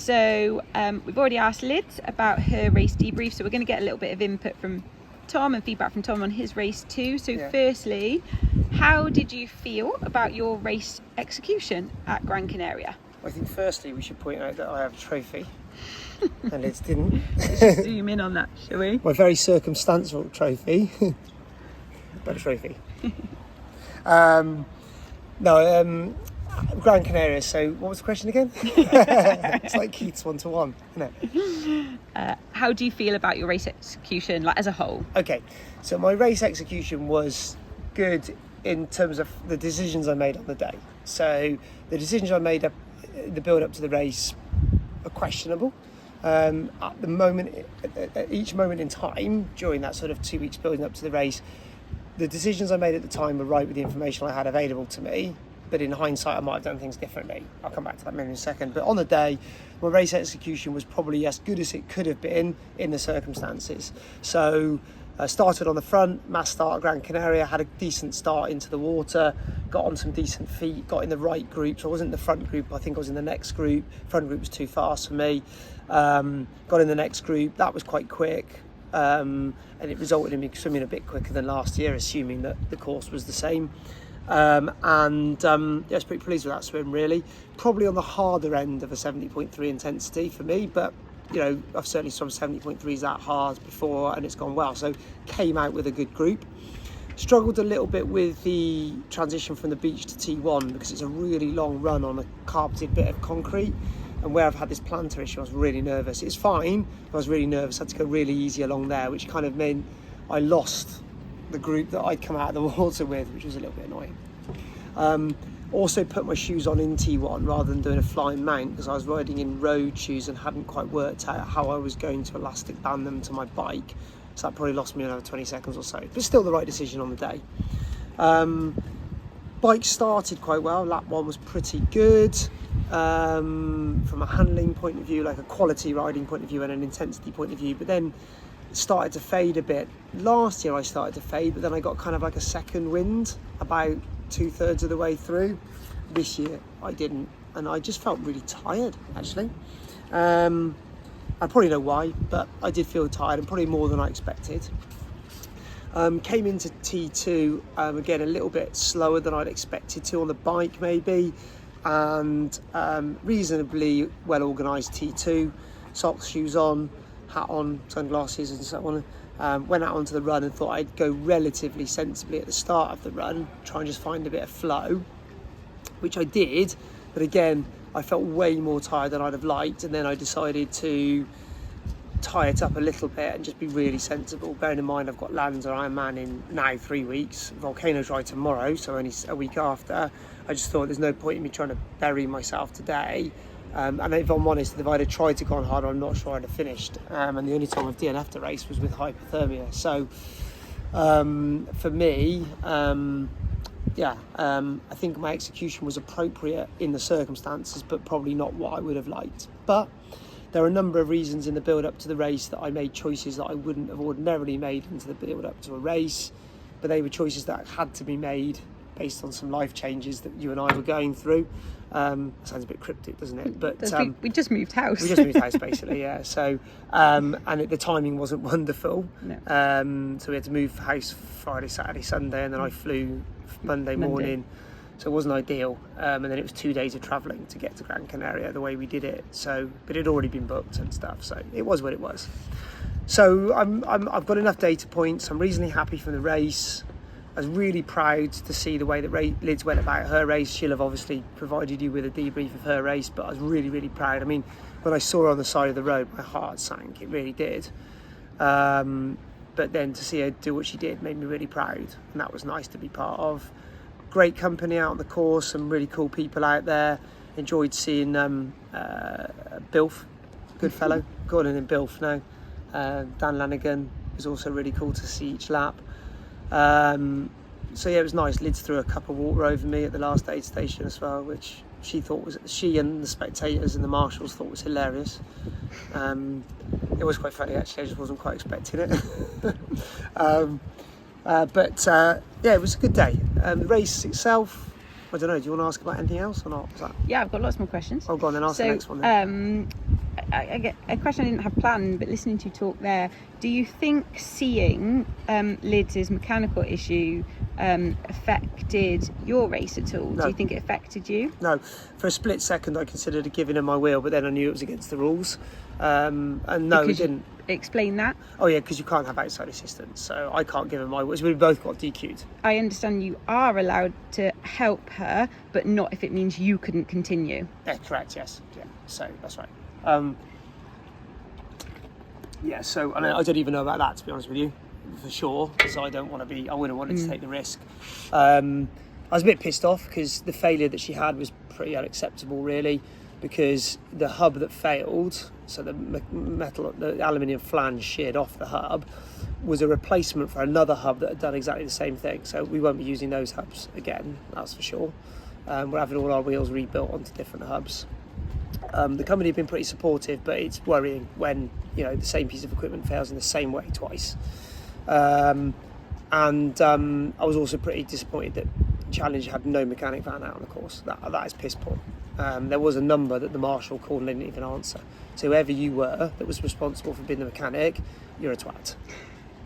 So we've already asked Liz about her race debrief, so we're going to get a little bit of input from Tom and feedback from Tom on his race too. So firstly, how did you feel about your race execution at Gran Canaria? I think firstly we should point out that I have a trophy and Liz didn't. Let's zoom in on that, shall we? My very circumstantial trophy, but a trophy. Gran Canaria, so what was the question again? It's like Keith's 1-to-1, isn't it? How do you feel about your race execution, like as a whole? Okay, so my race execution was good in terms of the decisions I made on the day. So the decisions I made up the build up to the race are questionable. At the moment, at each moment in time during that sort of 2 weeks building up to the race, the decisions I made at the time were right with the information I had available to me. But in hindsight, I might have done things differently. I'll come back to that in a second. But on the day, my race execution was probably as good as it could have been in the circumstances. So I started on the front, mass start at Gran Canaria, had a decent start into the water, got on some decent feet, got in the right group. So I wasn't in the front group, I think I was in the next group. Front group was too fast for me. Got in the next group, that was quite quick. And it resulted in me swimming a bit quicker than last year, assuming that the course was the same. I was pretty pleased with that swim, really. Probably on the harder end of a 70.3 intensity for me, but you know, I've certainly swum 70.3s that hard before and it's gone well. So came out with a good group. Struggled a little bit with the transition from the beach to T1 because it's a really long run on a carpeted bit of concrete, and where I've had this plantar issue, I was really nervous. It's fine, but I was really nervous. I had to go really easy along there, which kind of meant I lost the group that I'd come out of the water with, which was a little bit annoying. Also put my shoes on in T1 rather than doing a flying mount because I was riding in road shoes and hadn't quite worked out how I was going to elastic band them to my bike. So that probably lost me another 20 seconds or so, but still the right decision on the day. Bike started quite well. Lap 1 was pretty good from a handling point of view, like a quality riding point of view and an intensity point of view, but then it started to fade a bit. Last year I started to fade, but then I got kind of like a second wind about 2/3 of the way through. This year I didn't, and I just felt really tired actually. I probably know why, but I did feel tired, and probably more than I expected. Came into T2 again a little bit slower than I'd expected to on the bike maybe, and reasonably well organised T2, socks, shoes on, hat on, sunglasses and so on. Went out onto the run and thought I'd go relatively sensibly at the start of the run, try and just find a bit of flow, which I did, but again I felt way more tired than I'd have liked, and then I decided to tie it up a little bit and just be really sensible, bearing in mind I've got Lands or Ironman in now 3 weeks, Volcano's Ride tomorrow, so only a week after. I just thought there's no point in me trying to bury myself today. And if I'm honest, if I'd have tried to go on harder, I'm not sure I'd have finished. And the only time I've DNF'd a race was with hypothermia. So for me, I think my execution was appropriate in the circumstances, but probably not what I would have liked. But there are a number of reasons in the build-up to the race that I made choices that I wouldn't have ordinarily made into the build-up to a race, but they were choices that had to be made based on some life changes that you and I were going through. Sounds a bit cryptic, doesn't it? But we just moved house. We just moved house, basically, yeah. So, and the timing wasn't wonderful. No. So we had to move house Friday, Saturday, Sunday, and then I flew Monday morning. So it wasn't ideal. And then it was 2 days of travelling to get to Gran Canaria the way we did it. So, but it had already been booked and stuff. So it was what it was. So I've got enough data points. I'm reasonably happy from the race. I was really proud to see the way that Liz went about her race. She'll have obviously provided you with a debrief of her race, but I was really, really proud. I mean, when I saw her on the side of the road, my heart sank. It really did. But then to see her do what she did made me really proud, and that was nice to be part of. Great company out on the course, some really cool people out there. Enjoyed seeing Bilf, good fellow, Gordon and Bilf now. Dan Lanigan was also really cool to see each lap. So yeah, it was nice. Liz threw a cup of water over me at the last aid station as well, which she and the spectators and the marshals thought was hilarious. It was quite funny actually. I just wasn't quite expecting it. Yeah, it was a good day. The race itself, I don't know. Do you want to ask about anything else or not? Yeah, I've got lots more questions. Oh, go on then. Ask the next one then. I get a question I didn't have planned, but listening to you talk there, do you think seeing Lids' mechanical issue affected your race at all? No. Do you think it affected you? No, for a split second I considered giving her my wheel, but then I knew it was against the rules. And no, Because it didn't. Explain that. Oh yeah, because you can't have outside assistance, so I can't give her my wheel. We both got DQ'd. I understand you are allowed to help her, but not if it means you couldn't continue. Yeah, correct, yes. Yeah, so that's right. Yeah, so and I don't even know about that, to be honest with you, for sure, because I wouldn't want to take the risk. I was a bit pissed off because the failure that she had was pretty unacceptable, really, because the hub that failed, so the aluminium flange sheared off the hub, was a replacement for another hub that had done exactly the same thing. So we won't be using those hubs again, that's for sure. We're having all our wheels rebuilt onto different hubs. The company have been pretty supportive, but it's worrying when the same piece of equipment fails in the same way twice. And I was also pretty disappointed that Challenge had no mechanic van out on the course. That is piss poor. There was a number that the marshal called and they didn't even answer. So whoever you were that was responsible for being the mechanic, you're a twat,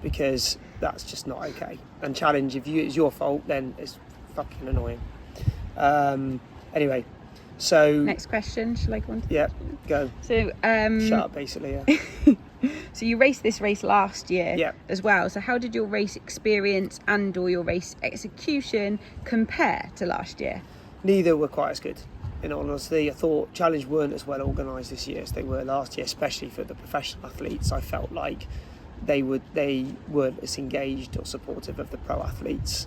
because that's just not okay. And Challenge, if it's your fault, then it's fucking annoying. Anyway. So next question, shall I go on? Yeah, go. So shut up, basically. Yeah. So you raced this race last year, as yeah. well. So how did your race experience and/or your race execution compare to last year? Neither were quite as good. In all honesty, I thought Challenge weren't as well organised this year as they were last year, especially for the professional athletes. I felt like they weren't as engaged or supportive of the pro athletes.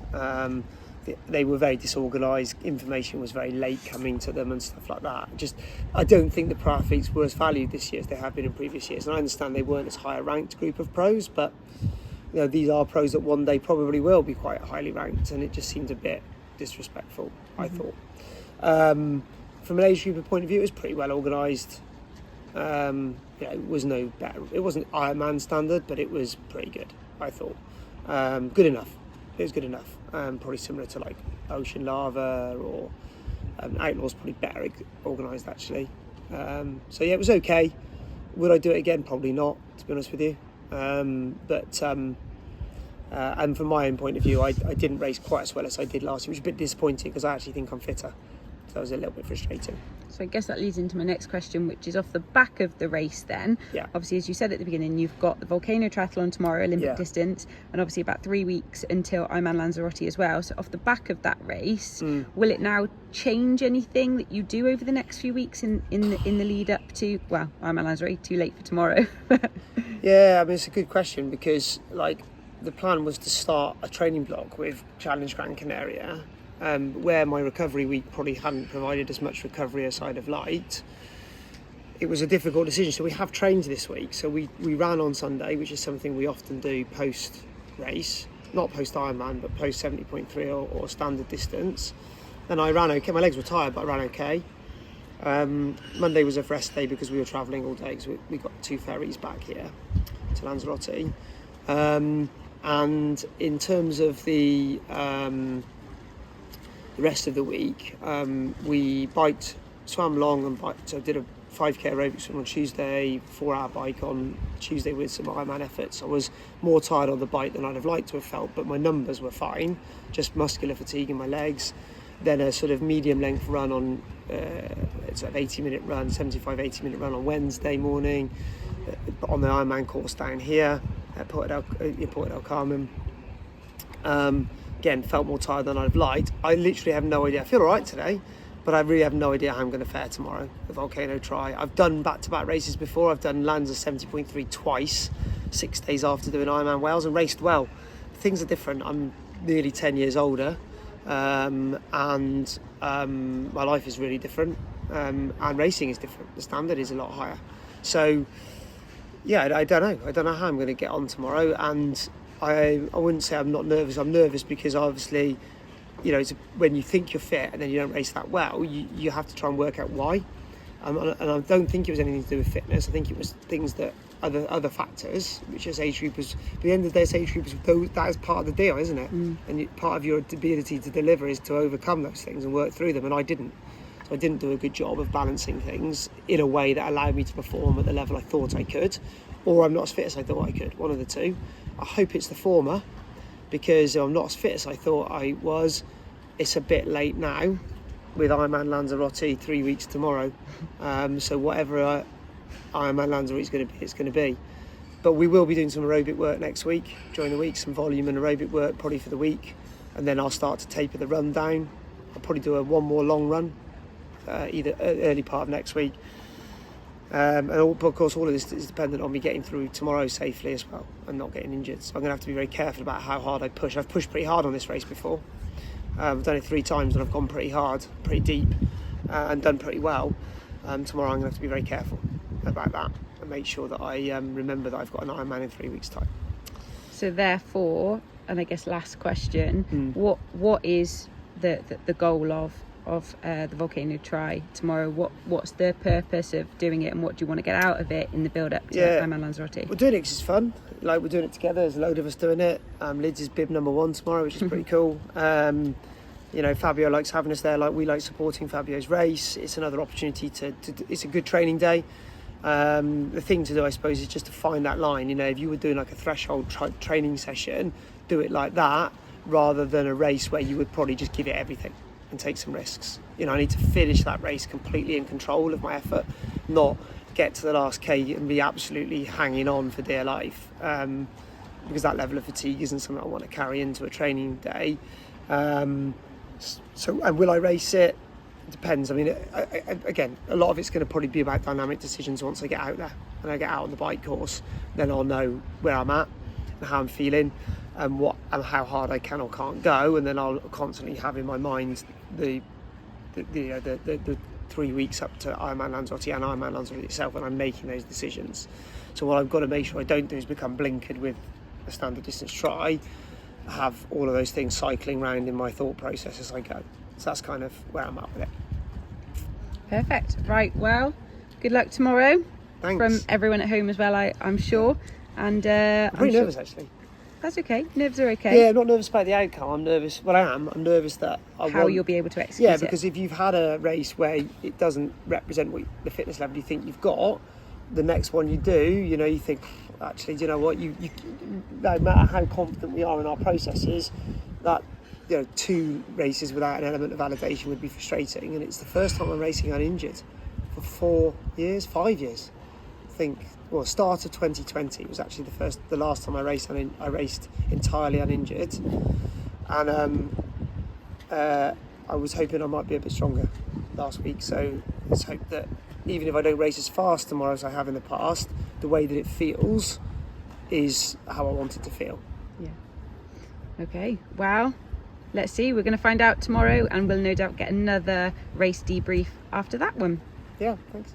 They were very disorganised, information was very late coming to them and stuff like that. I don't think the pro athletes were as valued this year as they have been in previous years. And I understand they weren't as high a ranked group of pros, but these are pros that one day probably will be quite highly ranked, and it just seemed a bit disrespectful, I thought. From an age group point of view, it was pretty well organised. It was no better. It wasn't Ironman standard, but it was pretty good, I thought. Good enough. It was good enough. Probably similar to like Ocean Lava or Outlaw's probably better organised actually. So yeah, it was okay. Would I do it again? Probably not, to be honest with you. And from my own point of view, I didn't race quite as well as I did last year, which is a bit disappointing because I actually think I'm fitter. So that was a little bit frustrating. So I guess that leads into my next question, which is off the back of the race then. Yeah. Obviously, as you said at the beginning, you've got the Volcano Triathlon tomorrow, Olympic distance, and obviously about 3 weeks until Ironman Lanzarote as well. So off the back of that race, will it now change anything that you do over the next few weeks in the lead up to, well, Ironman Lanzarote, too late for tomorrow? Yeah, I mean, it's a good question because the plan was to start a training block with Challenge Gran Canaria, where my recovery week probably hadn't provided as much recovery as I'd have liked. It was a difficult decision. So we have trained this week. So we ran on Sunday, which is something we often do post-race, not post-Ironman, but post-70.3 or standard distance. And I ran okay. My legs were tired, but I ran okay. Monday was a rest day because we were travelling all day because we got 2 ferries back here to Lanzarote. And in terms of the rest of the week, we swam long and biked. So I did a 5k aerobic swim on Tuesday, 4-hour bike on Tuesday with some Ironman efforts. I was more tired on the bike than I'd have liked to have felt, but my numbers were fine, just muscular fatigue in my legs. Then a sort of medium length run on, it's an 80-minute run, 80-minute run on Wednesday morning on the Ironman course down here at Port El Carmen. Again, felt more tired than I'd have liked. I literally have no idea. I feel all right today, but I really have no idea how I'm going to fare tomorrow, the Volcano Tri. I've done back-to-back races before. I've done Lanza 70.3 twice, 6 days after doing Ironman Wales, and raced well. Things are different. I'm nearly 10 years older, and my life is really different, and racing is different. The standard is a lot higher. So, yeah, I don't know. I don't know how I'm going to get on tomorrow, and I wouldn't say I'm not nervous. I'm nervous because obviously, it's when you think you're fit and then you don't race that well, you have to try and work out why. And I don't think it was anything to do with fitness. I think it was things that other factors, which as age groupers, at the end of the day, as age groupers, that is part of the deal, isn't it? And part of your ability to deliver is to overcome those things and work through them. And I didn't. So I didn't do a good job of balancing things in a way that allowed me to perform at the level I thought I could, or I'm not as fit as I thought I could, one of the two. I hope it's the former, because I'm not as fit as I thought I was. It's a bit late now with Ironman Lanzarote 3 weeks tomorrow. So whatever Ironman Lanzarote is going to be, it's going to be. But we will be doing some aerobic work next week, during the week, some volume and aerobic work probably for the week. And then I'll start to taper the run down. I'll probably do one more long run, either early part of next week. And of course, all of this is dependent on me getting through tomorrow safely as well and not getting injured. So I'm going to have to be very careful about how hard I push. I've pushed pretty hard on this race before. I've done it 3 times and I've gone pretty hard, pretty deep, and done pretty well. Tomorrow I'm going to have to be very careful about that and make sure that I remember that I've got an Ironman in 3 weeks' time. So therefore, and I guess last question, what is the goal of the Volcano Tri tomorrow? What's the purpose of doing it, and what do you want to get out of it in the build up to Ironman Lanzarote? We're doing it because it's fun. Like, we're doing it together. There's a load of us doing it. Lids is bib number 1 tomorrow, which is pretty cool. Fabio likes having us there. Like, we like supporting Fabio's race. It's another opportunity to it's a good training day. The thing to do, I suppose, is just to find that line. If you were doing like a threshold training session, do it like that rather than a race where you would probably just give it everything and take some risks. I need to finish that race completely in control of my effort, not get to the last K and be absolutely hanging on for dear life, because that level of fatigue isn't something I want to carry into a training day. And will I race it? It depends. I mean, again, a lot of it's going to probably be about dynamic decisions once I get out there and I get out on the bike course. Then I'll know where I'm at and how I'm feeling and how hard I can or can't go, and then I'll constantly have in my mind the 3 weeks up to Ironman Lanzarote and Ironman Lanzarote itself when I'm making those decisions. So what I've got to make sure I don't do is become blinkered with a standard distance try. I have all of those things cycling around in my thought process as I go. So that's kind of where I'm at with it. Perfect. Right, well, good luck tomorrow. Thanks. From everyone at home as well, I'm sure. And I'm pretty nervous, actually. That's okay. Nerves are okay. Yeah, I'm not nervous about the outcome. I'm nervous. Well, I am. I'm nervous that you'll be able to execute it. Yeah, because if you've had a race where it doesn't represent the fitness level you think you've got, the next one you do, you think, actually, do you know what? You no matter how confident we are in our processes, that 2 races without an element of validation would be frustrating. And it's the first time I'm racing uninjured for 5 years. I think. Well, start of 2020 was actually the last time I raced. I raced entirely uninjured, and I was hoping I might be a bit stronger last week. So let's hope that even if I don't race as fast tomorrow as I have in the past, the way that it feels is how I want it to feel. Yeah. Okay. Well, let's see. We're going to find out tomorrow, and we'll no doubt get another race debrief after that one. Yeah. Thanks.